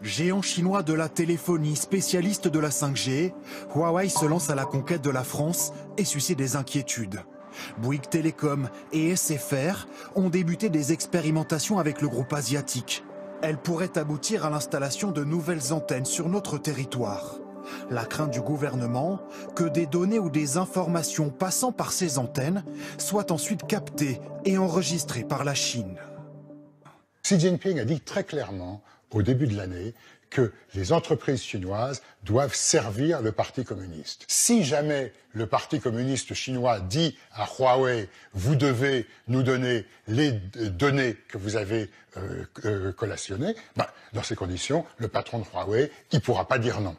Géant chinois de la téléphonie, spécialiste de la 5G, Huawei se lance à la conquête de la France et suscite des inquiétudes. Bouygues Telecom et SFR ont débuté des expérimentations avec le groupe asiatique. Elles pourraient aboutir à l'installation de nouvelles antennes sur notre territoire. La crainte du gouvernement que des données ou des informations passant par ces antennes soient ensuite captées et enregistrées par la Chine. Xi Jinping a dit très clairement au début de l'année que les entreprises chinoises doivent servir le Parti communiste. Si jamais le Parti communiste chinois dit à Huawei « vous devez nous donner les données que vous avez collationnées », dans ces conditions, le patron de Huawei ne pourra pas dire non.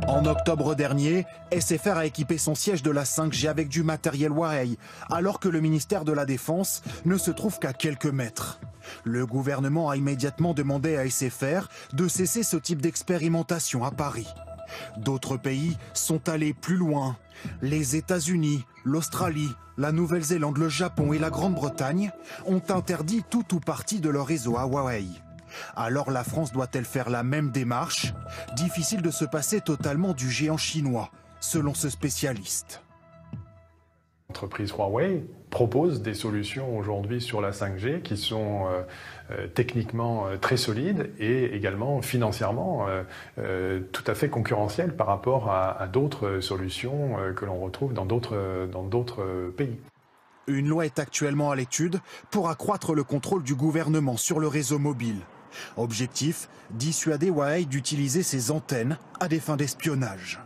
En octobre dernier, SFR a équipé son siège de la 5G avec du matériel Huawei, alors que le ministère de la Défense ne se trouve qu'à quelques mètres. Le gouvernement a immédiatement demandé à SFR de cesser ce type d'expérimentation à Paris. D'autres pays sont allés plus loin. Les États-Unis, l'Australie, la Nouvelle-Zélande, le Japon et la Grande-Bretagne ont interdit tout ou partie de leur réseau à Huawei. Alors la France doit-elle faire la même démarche? Difficile de se passer totalement du géant chinois, selon ce spécialiste. L'entreprise Huawei propose des solutions aujourd'hui sur la 5G qui sont techniquement très solides et également financièrement tout à fait concurrentielles par rapport à d'autres solutions que l'on retrouve dans d'autres pays. Une loi est actuellement à l'étude pour accroître le contrôle du gouvernement sur le réseau mobile. Objectif, dissuader Huawei d'utiliser ses antennes à des fins d'espionnage.